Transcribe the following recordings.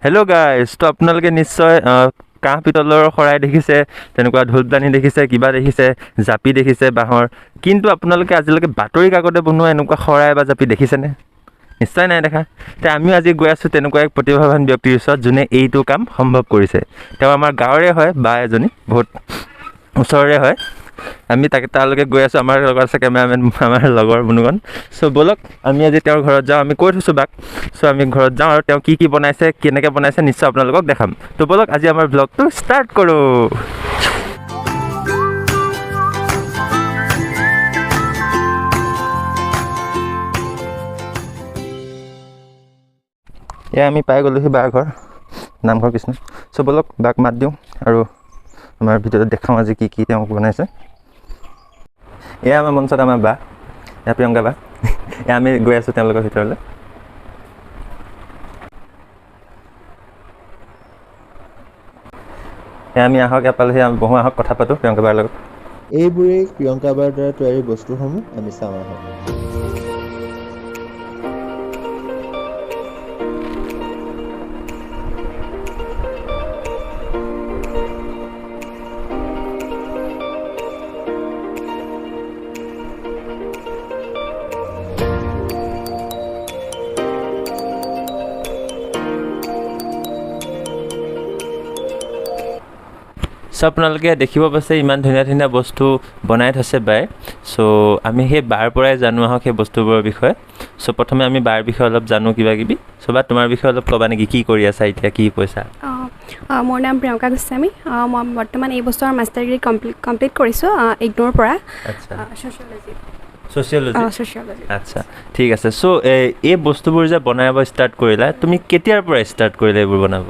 Hello' guys, তো আপোনালোকে নিশ্চয় কাঁহ পিতলৰ শৰাই দেখিছে, তেনেকুৱা ঢোলদানি দেখিছে, কিবা দেখিছে, জাপি দেখিছে বাঁহৰ। কিন্তু আপোনালোকে আজিলৈকে বাতৰি কাকতে বনোৱা এনেকুৱা শৰাই বা জাপি দেখিছেনে? নিশ্চয় নাই দেখা। এতিয়া আমিও আজি গৈ আছোঁ তেনেকুৱা এক প্ৰতিভাৱান ব্যক্তিৰ ওচৰত, যোনে এইটো কাম সম্ভৱ কৰিছে। তেওঁ আমাৰ গাঁৱৰে হয়, বা এজনী, বহুত ওচৰৰে হয়। আমি তালৈকে গৈ আছোঁ। আমাৰ লগত আছে কেমেৰামেন, আমাৰ লগৰ মুনুকণ। চ' ব'লক আমি আজি তেওঁৰ ঘৰত যাওঁ। আমি কৈ থৈছোঁ বাক। চ' আমি ঘৰত যাওঁ আৰু তেওঁ কি বনাইছে, কেনেকৈ বনাইছে নিশ্চয় আপোনালোকক দেখাম। তো ব'লক আজি আমাৰ ব্লগটো ষ্টাৰ্ট কৰোঁ। এয়া আমি পাই গ'লোহি বাৰ ঘৰ, নামঘৰ কৃষ্ণ। চ' ব'লক বাক মাত দিওঁ আৰু আমাৰ ভিডিঅ'ত দেখাওঁ আজি কি তেওঁ বনাইছে। এয়া আমাৰ মঞ্চত আমাৰ বা, এয়া প্ৰিয়ংকা বা। এয়া আমি গৈ আছোঁ তেওঁলোকৰ ভিতৰলৈ। এয়া আমি আহক, এপালেহি বহোঁ, আহক কথা পাতোঁ প্ৰিয়ংকা বাৰ লগত। এইবোৰেই প্ৰিয়ংকা বাৰ দ্বাৰা তৈয়াৰী বস্তুসমূহ আমি চাওঁ আহক। চ' আপোনালোকে দেখিব পাইছে ইমান ধুনীয়া ধুনীয়া বস্তু বনাই থৈছে বাই। চ' আমি সেই বাৰ পৰাই জানো আহক সেই বস্তুবোৰৰ বিষয়ে। চ' প্ৰথমে আমি বাৰ বিষয়ে অলপ জানো কিবা কিবি। চ' বা তোমাৰ বিষয়ে অলপ ক'বা নেকি, কি কৰি আছা এতিয়া, কি পইচা? মোৰ নাম প্ৰিয়ংকা গোস্বামী। মই বৰ্তমান এই বছৰ মাষ্টাৰ ডিগ্ৰী কমপ্লিট কৰিছোঁ ইগন'ৰ পৰা। আচ্ছা, ছ'চিয়'লজি। ছ'চিয়'লজি। আচ্ছা, ঠিক আছে। চ' এই বস্তুবোৰ যে বনাব ষ্টাৰ্ট কৰিলা, তুমি কেতিয়াৰ পৰা ষ্টাৰ্ট কৰিলা এইবোৰ বনাব?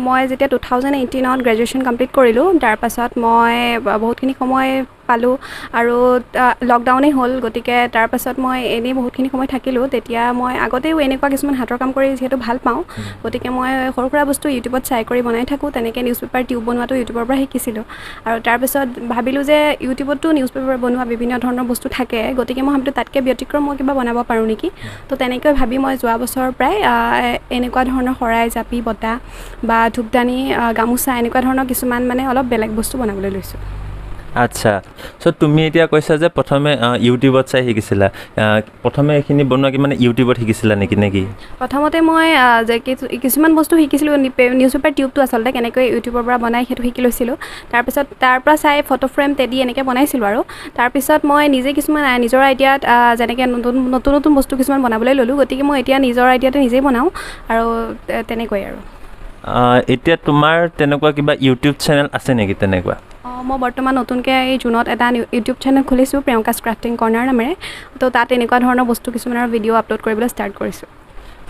মই যেতিয়া 2018ত গ্ৰেজুৱেশ্যন কমপ্লিট কৰিলোঁ, তাৰপাছত মই বহুতখিনি সময় পালোঁ আৰু লকডাউনেই হ'ল, গতিকে তাৰপাছত মই এনেই বহুতখিনি সময় থাকিলোঁ। তেতিয়া মই আগতেও এনেকুৱা কিছুমান হাতৰ কাম কৰি যিহেতু ভাল পাওঁ, গতিকে মই সৰু সুৰা বস্তু ইউটিউবত চাই কৰি বনাই থাকোঁ। তেনেকৈ নিউজ পেপাৰ টিউব বনোৱাটো ইউটিউবৰ পৰা শিকিছিলোঁ। আৰু তাৰপিছত ভাবিলোঁ যে ইউটিউবতো নিউজ পেপাৰ বনোৱা বিভিন্ন ধৰণৰ বস্তু থাকে, গতিকে মই ভাবিলোঁ তাতকৈ ব্যতিক্ৰম মই কিবা বনাব পাৰোঁ নেকি। তো তেনেকৈ ভাবি মই যোৱা বছৰৰ পৰাই এনেকুৱা ধৰণৰ শৰাই, জাপি, বটা বা ধূপদানি, গামোচা এনেকুৱা ধৰণৰ কিছুমান মানে অলপ বেলেগ বস্তু বনাবলৈ লৈছোঁ। আচ্ছা, চ' তুমি এতিয়া কৈছা যে প্ৰথমে ইউটিউবত চাই শিকিছিলা। প্ৰথমে এইখিনি বনোৱা কি মানে ইউটিউবত শিকিছিলা নেকি নেকি? প্ৰথমতে মই কিছুমান বস্তু শিকিছিলোঁ, নিউজ পেপাৰ টিউবটো আচলতে কেনেকৈ ইউটিউবৰ পৰা বনাই সেইটো শিকি লৈছিলোঁ। তাৰপিছত তাৰ পৰা চাই ফটো ফ্ৰেম টেডি এনেকৈ বনাইছিলোঁ আৰু তাৰপিছত মই নিজে কিছুমান নিজৰ আইডিয়াত যেনেকৈ নতুন বস্তু কিছুমান বনাবলৈ ল'লোঁ। গতিকে মই এতিয়া নিজৰ আইডিয়াতে নিজেই বনাওঁ আৰু তেনেকৈ আৰু। এতিয়া তোমাৰ তেনেকুৱা কিবা ইউটিউব চেনেল আছে নেকি তেনেকুৱা? মই বৰ্তমান নতুনকৈ এই জুনত এটা ইউটিউব চেনেল খুলিছোঁ, প্ৰিয়ংকাছ ক্ৰাফটিং কৰ্ণাৰ নামেৰে। তো তাত এনেকুৱা ধৰণৰ বস্তু কিছুমানৰ ভিডিঅ' আপলোড কৰিবলৈ ষ্টাৰ্ট কৰিছোঁ।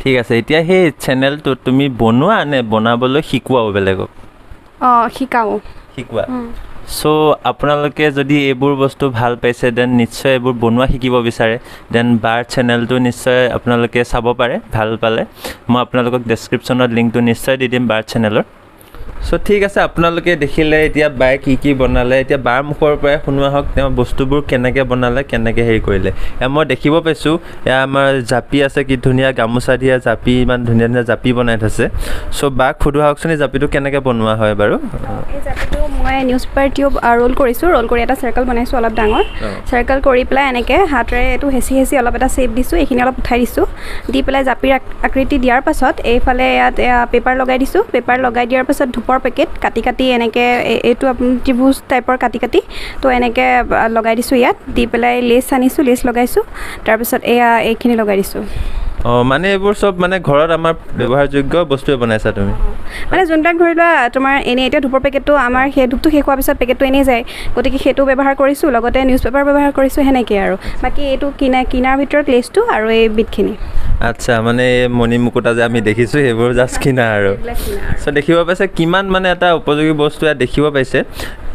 ঠিক আছে, এতিয়া সেই চেনেলটোত তুমি বনোৱা নে বনাবলৈ শিকোৱাও বেলেগক? শিকোৱা। চ' আপোনালোকে যদি এইবোৰ বস্তু ভাল পাইছে দেন নিশ্চয় এইবোৰ বনোৱা শিকিব বিচাৰে, দেন বাৰ চেনেলটো নিশ্চয় আপোনালোকে চাব পাৰে। ভাল পালে মই আপোনালোকক ডেছক্ৰিপশ্যনত লিংকটো নিশ্চয় দি দিম বাৰ চেনেলৰ। চ' ঠিক আছে, আপোনালোকে দেখিলে এতিয়া বায়ে কি বনালে। এতিয়া বাৰ মুখৰ পৰাই শুনোৱা হওক তেওঁ বস্তুবোৰ কেনেকৈ বনালে, কেনেকৈ হেৰি কৰিলে। মই দেখিব পাইছোঁ এয়া আমাৰ জাপি আছে, কি ধুনীয়া গামোচা দিয়া জাপি, ইমান ধুনীয়া ধুনীয়া জাপি বনাই থৈছে। চ' বাক সোধোৱা হওকচোন এই জাপিটো কেনেকৈ বনোৱা হয় বাৰু? এই জাপিটো মই নিউজ পেপাৰ টিউব ৰোল কৰিছোঁ। ৰোল কৰি এটা চাৰ্কল বনাইছোঁ অলপ ডাঙৰ। চাৰ্কল কৰি পেলাই এনেকৈ হাতেৰে এইটো হেঁচি অলপ এটা শ্বেপ দিছোঁ, এইখিনি অলপ উঠাই দিছোঁ। দি পেলাই জাপিৰ আকৃতি দিয়াৰ পাছত এইফালে ইয়াত পেপাৰ লগাই দিছোঁ। পেপাৰ লগাই দিয়াৰ পাছত ধূপৰ পেকেট কাটি এনেকৈ এইটো ত্ৰিভুজ টাইপৰ কাটি তো এনেকৈ লগাই দিছোঁ ইয়াত। দি পেলাই লেচ আনিছোঁ, লেচ লগাইছোঁ। তাৰপিছত এইখিনি লগাই দিছোঁ। মানে এইবোৰ চব মানে ঘৰত আমাৰ ব্যৱহাৰযোগ্য বস্তুৱে বনাইছা তুমি? মানে যোনবিলাক ধৰি লোৱা তোমাৰ এনেই এতিয়া ধূপৰ পেকেটটো আমাৰ সেই ধূপটো শেষ হোৱাৰ পিছত পেকেটটো এনেই যায়, গতিকে সেইটো ব্যৱহাৰ কৰিছোঁ, লগতে নিউজ পেপাৰ ব্যৱহাৰ কৰিছোঁ, সেনেকৈ আৰু। বাকী এইটো কিনাৰ ভিতৰত লেচটো আৰু এই বিটখিনি। আচ্ছা, মানে মণি মুকুতা যে আমি দেখিছোঁ সেইবোৰ জাষ্ট কিনা আৰু। চ' দেখিব পাইছে কিমান মানে এটা উপযোগী বস্তু ইয়াত দেখিব পাইছে।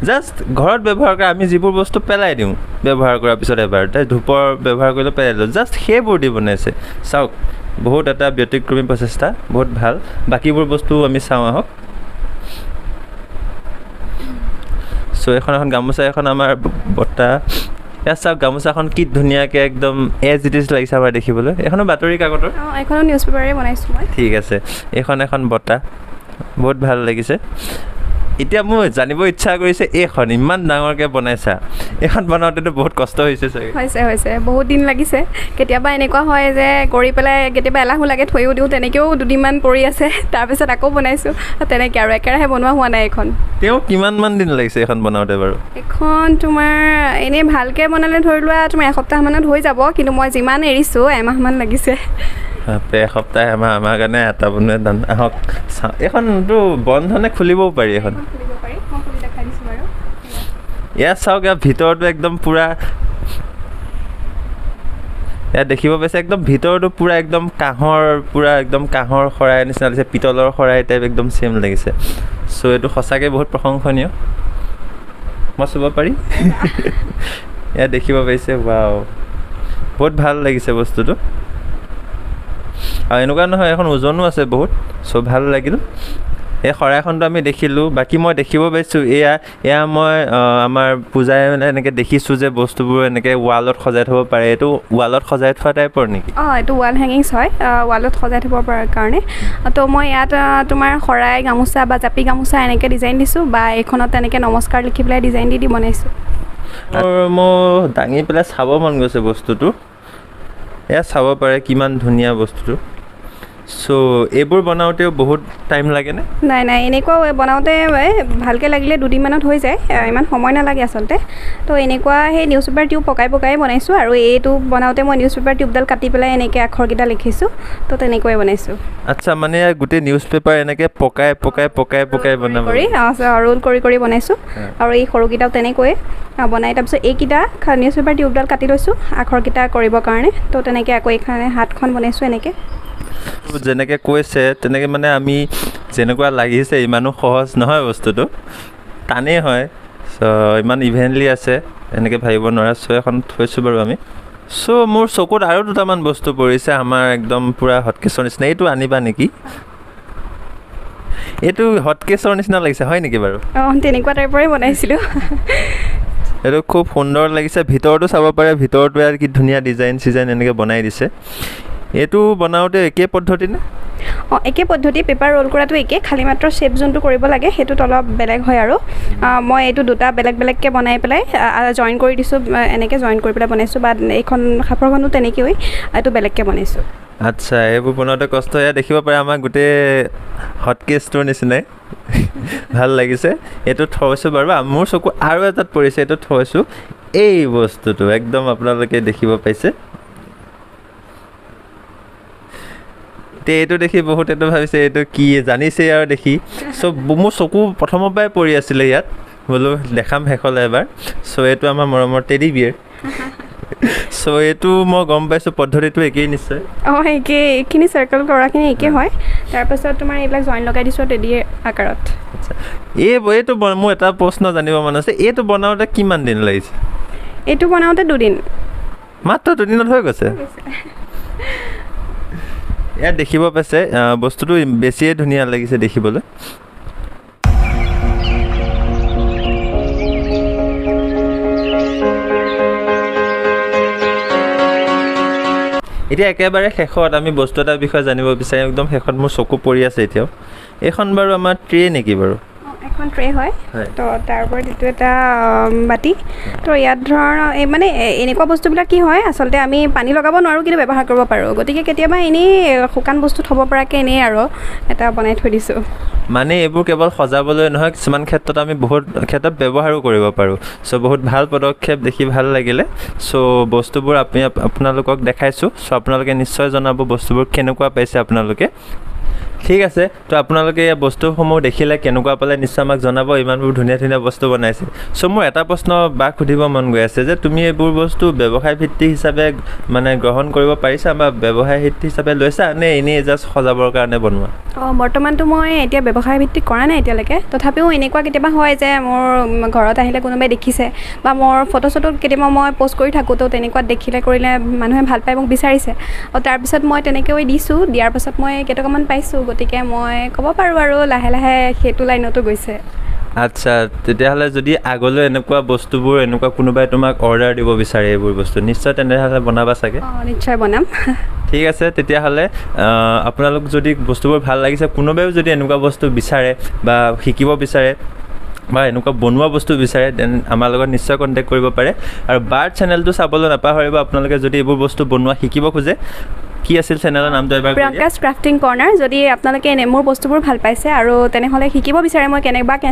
জাষ্ট ঘৰত ব্যৱহাৰ কৰা আমি যিবোৰ বস্তু পেলাই দিওঁ ব্যৱহাৰ কৰাৰ পিছত এবাৰ, ধূপৰ ব্যৱহাৰ কৰিলে পেলাই দিওঁ, জাষ্ট সেইবোৰ দি বনাইছে। চাওক, বহুত এটা ব্যতিক্ৰমী প্ৰচেষ্টা, বহুত ভাল। বাকীবোৰ বস্তু আমি চাওঁ আহক। চ' এখন গামোচা, এখন আমাৰ বটা, ইয়াত চাওক গামোচাখন কি ধুনীয়াকৈ একদম এজ ইট ইজ লাগিছে আমাৰ দেখিবলৈ। এইখনো বাতৰি কাকতৰ? অঁ, এইখনো নিউজ পেপাৰে বনাইছোঁ মই। ঠিক আছে, এইখন এখন বঁটা, বহুত ভাল লাগিছে। এতিয়া মোৰ জানিব ইচ্ছা কৰিছে, এইখন ইমান ডাঙৰকৈ বনাইছা, এইখন বনাওঁতেতো বহুত কষ্ট হৈছে চাগে? হৈছে বহুত দিন লাগিছে। কেতিয়াবা এনেকুৱা হয় যে কৰি পেলাই কেতিয়াবা এলাহো লাগে, থৈও দিওঁ, তেনেকৈও দুদিনমান পৰি আছে, তাৰপিছত আকৌ বনাইছোঁ, তেনেকৈ আৰু একেৰাহে বনোৱা হোৱা নাই এইখন। তেওঁ কিমানমান দিন লাগিছে এইখন বনাওঁতে বাৰু? এইখন তোমাৰ এনেই ভালকৈ বনালে ধৰি লোৱা তোমাৰ এসপ্তাহমানত হৈ যাব, কিন্তু মই যিমান এৰিছোঁ এমাহমান লাগিছে। এসপ্তাহ এমাহ আমাৰ কাৰণে এটা বনোৱা দান। আহক চাওঁ, এইখনতো বন্ধনে খুলিবও পাৰি এখন? খুলিব পাৰি, মই খুলি দেখাই দিছোঁ বাৰু। ইয়াত চাওক, ইয়াৰ ভিতৰতো একদম পূৰা, ইয়াত দেখিব পাইছে একদম ভিতৰতো পূৰা একদম কাঁহৰ শৰাই নিচিনা লাগিছে, পিতলৰ শৰাই টাইপ একদম ছেম লাগিছে। চ' এইটো সঁচাকৈ বহুত প্ৰশংসনীয়। মই চুব পাৰি? ইয়াত দেখিব পাইছে, ৱাও, বহুত ভাল লাগিছে বস্তুটো। আৰু এনেকুৱা নহয়, এখন ওজনো আছে বহুত, চ' ভাল লাগিল। এই শৰাইখনটো আমি দেখিলোঁ, বাকী মই দেখিব পাইছোঁ এয়া মই আমাৰ পূজাই মানে এনেকৈ দেখিছোঁ যে বস্তুবোৰ এনেকৈ ৱালত সজাই থ'ব পাৰে। এইটো ৱালত সজাই থোৱা টাইপৰ নেকি? অঁ, এইটো ৱাল হেঙিংছ হয়, ৱালত সজাই থ'ব পৰাৰ কাৰণে। তো মই ইয়াত তোমাৰ শৰাই গামোচা বা জাপি গামোচা এনেকৈ ডিজাইন দিছোঁ, বা এইখনত তেনেকৈ নমস্কাৰ লিখি পেলাই ডিজাইন দি বনাইছোঁ। মোৰ দাঙি পেলাই চাব মন গৈছে বস্তুটো। এয়া চাব পাৰে কিমান ধুনীয়া বস্তুটো। চ' এইবোৰ বনাওঁতেও বহুত টাইম লাগেনে? নাই, এনেকুৱা বনাওঁতে ভালকৈ লাগিলে দুদিনমানত হৈ যায়, ইমান সময় নালাগে আচলতে। তো এনেকুৱা সেই নিউজ পেপাৰ টিউব পকাই বনাইছোঁ, আৰু এইটো বনাওঁতে মই নিউজ পেপাৰ টিউবডাল কাটি পেলাই এনেকৈ আখৰকেইটা লিখিছোঁ, তো তেনেকৈয়ে বনাইছোঁ। আচ্ছা, মানে গোটেই নিউজ পেপাৰ এনেকৈ পকাই বনাব ৰোল কৰি বনাইছোঁ। আৰু এই সৰুকেইটাও তেনেকৈয়ে বনাই, তাৰপিছত এইকেইটা নিউজ পেপাৰ টিউবডাল কাটি লৈছোঁ আখৰকেইটা কৰিবৰ কাৰণে। তো তেনেকৈ আকৌ এইখানে হাতখন বনাইছোঁ এনেকৈ। যেনেকৈ কৈছে তেনেকৈ মানে আমি যেনেকুৱা লাগিছে ইমানো সহজ নহয় বস্তুটো, টানেই হয়। চ' ইমান ইভেণ্টলি আছে এনেকৈ ভাবিব নোৱাৰা। চ' এখন থৈছোঁ বাৰু আমি। চ' মোৰ চকুত আৰু দুটামান বস্তু পৰিছে, আমাৰ একদম পূৰা হটকেছৰ নিচিনা। এইটো আনিবা নেকি? এইটো হটকেছৰ নিচিনা লাগিছে, হয় নেকি বাৰু? অঁ, তেনেকুৱা টাইপৰে বনাইছিলোঁ। এইটো খুব সুন্দৰ লাগিছে। ভিতৰতো চাব পাৰে, ভিতৰতো ইয়াৰ কি ধুনীয়া ডিজাইন এনেকৈ বনাই দিছে। এইটো বনাওঁতে একেই পদ্ধতি নে? অঁ, একে পদ্ধতি। পেপাৰ ৰোল কৰাটো একে, খালি মাত্ৰ শ্বেপ যোনটো কৰিব লাগে সেইটোত অলপ বেলেগ হয়। আৰু মই এইটো দুটা বেলেগকৈ বনাই পেলাই জইন কৰি দিছোঁ, এনেকৈ জইন কৰি পেলাই বনাইছোঁ, বা এইখন সাফৰখনো তেনেকৈয়ে এইটো বেলেগকৈ বনাইছোঁ। আচ্ছা, এইবোৰ বনাওঁতে কষ্ট। এয়া দেখিব পাৰে আমাৰ গোটেই হটকেছটোৰ নিচিনাই। ভাল লাগিছে। এইটো থৈছোঁ বাৰু। মোৰ চকু আৰু এটাত পৰিছে, এইটো থৈছোঁ। এই বস্তুটো একদম আপোনালোকে দেখিব পাইছে। এতিয়া এইটো দেখি বহুত এইটো ভাবিছে এইটো কি জানিছে আৰু দেখি। চ' মোৰ চকু প্ৰথমৰ পৰাই পৰি আছিলে ইয়াত, বোলো দেখাম শেষলৈ এবাৰ। চ' এইটো আমাৰ মৰমৰ টেডি বিয়েৰ। চ' এইটো মই গম পাইছোঁ পদ্ধতিটো একেই নিশ্চয়? অঁ, একেই। এইখিনি চাৰ্কেল কৰাখিনি একেই হয়। তাৰপাছত তোমাৰ এইবিলাক জইন লগাই দিছোঁ টেডিৰ আকাৰত। আচ্ছা, এইটো মোৰ এটা প্ৰশ্ন জানিব মন আছে, এইটো বনাওঁতে কিমান দিন লাগিছে? এইটো বনাওঁতে 2 দিন। মাত্ৰ 2 দিনত হৈ গৈছে? ইয়াত দেখিব পাইছে বস্তুটো বেছিয়ে ধুনীয়া লাগিছে দেখিবলৈ। এতিয়া একেবাৰে শেষত আমি বস্তু এটাৰ বিষয়ে জানিব বিচাৰিম। একদম শেষত মোৰ চকু পৰি আছে এতিয়াও। এইখন বাৰু আমাৰ ট্ৰে নেকি বাৰু? এখন ট্ৰে হয়। তো তাৰ ওপৰত এইটো এটা বাতি। তো ইয়াত ধৰণৰ মানে এনেকুৱা বস্তুবিলাক কি হয়, আচলতে আমি পানী লগাব নোৱাৰোঁ, কিন্তু ব্যৱহাৰ কৰিব পাৰোঁ। গতিকে কেতিয়াবা এনেই শুকান বস্তু থ'ব পৰাকৈ এনেই আৰু এটা বনাই থৈ দিছোঁ। মানে এইবোৰ কেৱল সজাবলৈ নহয়, কিছুমান ক্ষেত্ৰত আমি বহুত ক্ষেত্ৰত ব্যৱহাৰো কৰিব পাৰোঁ। চ' বহুত ভাল পদক্ষেপ, দেখি ভাল লাগিলে। চ' বস্তুবোৰ আপোনালোকক দেখাইছোঁ। চ' আপোনালোকে নিশ্চয় জনাব বস্তুবোৰ কেনেকুৱা পাইছে আপোনালোকে। ঠিক আছে, তো আপোনালোকে এই বস্তুসমূহ দেখিলে কেনেকুৱা পালে নিশ্চয় আমাক জনাব। ইমানবোৰ ধুনীয়া বস্তু বনাইছে। চ' মোৰ এটা প্ৰশ্ন বাক সুধিব মন গৈ আছে যে তুমি এইবোৰ বস্তু ব্যৱসায় ভিত্তি হিচাপে মানে গ্ৰহণ কৰিব পাৰিছা, বা ব্যৱসায় ভিত্তি হিচাপে লৈছা, নে এনেই জাষ্ট সজাবৰ কাৰণে বনোৱা? অঁ, বৰ্তমানতো মই এতিয়া ব্যৱসায় ভিত্তিক কৰা নাই এতিয়ালৈকে। তথাপিও এনেকুৱা কেতিয়াবা হয় যে মোৰ ঘৰত আহিলে কোনোবাই দেখিছে, বা মোৰ ফটো কেতিয়াবা মই প'ষ্ট কৰি থাকোঁ, তো তেনেকুৱাত দেখিলে কৰিলে মানুহে ভাল পাই মোক বিচাৰিছে। আৰু তাৰপিছত মই তেনেকৈ দিছোঁ। দিয়াৰ পাছত মই কেইটকামান পাইছোঁ। গতিকে মই ক'ব পাৰোঁ আৰু লাহে লাহে সেইটো লাইনতো গৈছে। আচ্ছা তেতিয়াহ'লে যদি আগলৈ এনেকুৱা বস্তুবোৰ এনেকুৱা কোনোবাই তোমাক অৰ্ডাৰ দিব বিচাৰে এইবোৰ বস্তু নিশ্চয় তেনেহ'লে বনাবা চাগে অঁ নিশ্চয় বনাম ঠিক আছে তেতিয়াহ'লে আপোনালোক যদি বস্তুবোৰ ভাল লাগিছে কোনোবাইও যদি এনেকুৱা বস্তু বিচাৰে বা শিকিব বিচাৰে বা এনেকুৱা বনোৱা বস্তু বিচাৰে দেন আমাৰ লগত নিশ্চয় কণ্টেক্ট কৰিব পাৰে আৰু বাৰ চেনেলটো চাবলৈ নাপাহৰিব আপোনালোকে যদি এইবোৰ বস্তু বনোৱা শিকিব খোজে কি আছিল চেনেলৰ নামটো এবাৰ কৈ দিয়া। প্ৰিয়ংকাছ ক্ৰাফটিং কৰ্ণাৰ যদি আপোনালোকে মোৰ বস্তুবোৰ ভাল পাইছে আৰু তেনেহ'লে শিকিব বিচাৰে মই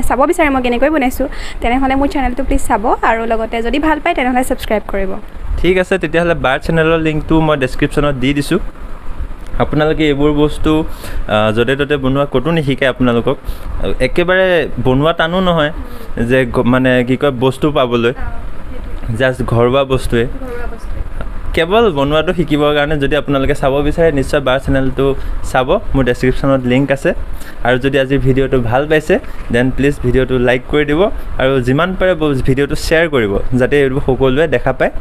চাব বিচাৰে মই কেনেকৈ বনাইছোঁ তেনেহ'লে মোৰ চেনেলটো প্লিজ চাব আৰু লগতে যদি ভাল পায় তেনেহ'লে ছাবস্ক্ৰাইব কৰিব ঠিক আছে তেতিয়াহ'লে বাৰ চেনেলৰ লিংকটো মই ডেছক্ৰিপশ্যনত দি দিছোঁ আপোনালোকে এইবোৰ বস্তু য'তে ত'তে বনোৱা ক'তো নিশিকায় আপোনালোকক একেবাৰে বনোৱা টানো নহয় যে মানে কি কয় বস্তু পাবলৈ জাষ্ট ঘৰুৱা বস্তুৱে কেৱল বনোৱাটো শিকিবৰ কাৰণে যদি আপোনালোকে চাব বিচাৰে নিশ্চয় বাৰ চেনেলটো চাব মোৰ ডেছক্ৰিপশ্যনত লিংক আছে আৰু যদি আজি ভিডিঅ'টো ভাল পাইছে দেন প্লিজ ভিডিঅ'টো লাইক কৰি দিব আৰু যিমান পাৰে ভিডিঅ'টো শ্বেয়াৰ কৰিব যাতে এইবোৰ সকলোৱে দেখা পায়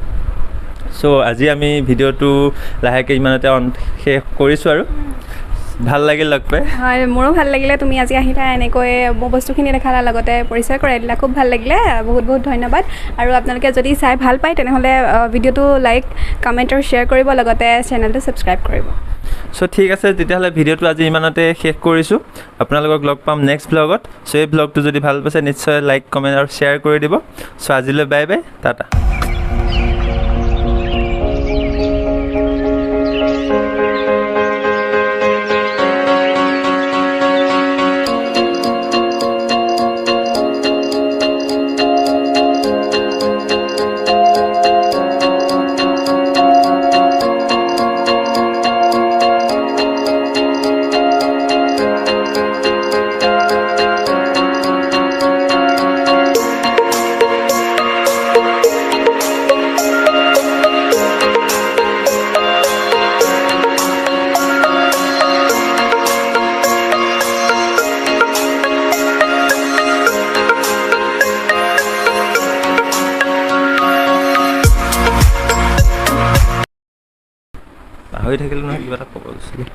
চ' আজি আমি ভিডিঅ'টো লাহেকৈ ইমানতে শেষ কৰিছোঁ আৰু ভাল লাগিল লগ পাই হয় মোৰো ভাল লাগিলে তুমি আজি আহিলা এনেকৈ মোৰ বস্তুখিনি দেখালা লগতে পৰিচয় কৰাই দিলা খুব ভাল লাগিলে বহুত বহুত ধন্যবাদ আৰু আপোনালোকে যদি চাই ভাল পায় তেনেহ'লে ভিডিঅ'টো লাইক কমেণ্ট আৰু শ্বেয়াৰ কৰিব লগতে চেনেলটো ছাবস্ক্ৰাইব কৰিব চ' ঠিক আছে তেতিয়াহ'লে ভিডিঅ'টো আজি ইমানতে শেষ কৰিছোঁ আপোনালোকক লগ পাম নেক্সট ভ্লগত চ' এই ভ্লগটো যদি ভাল পাইছে নিশ্চয় লাইক কমেণ্ট আৰু শ্বেয়াৰ কৰি দিব চ' আজিলৈ বাই বাই টাটা পাহৰি থাকিলোঁ নহয় কিবা এটা ক'ব লৈছিলোঁ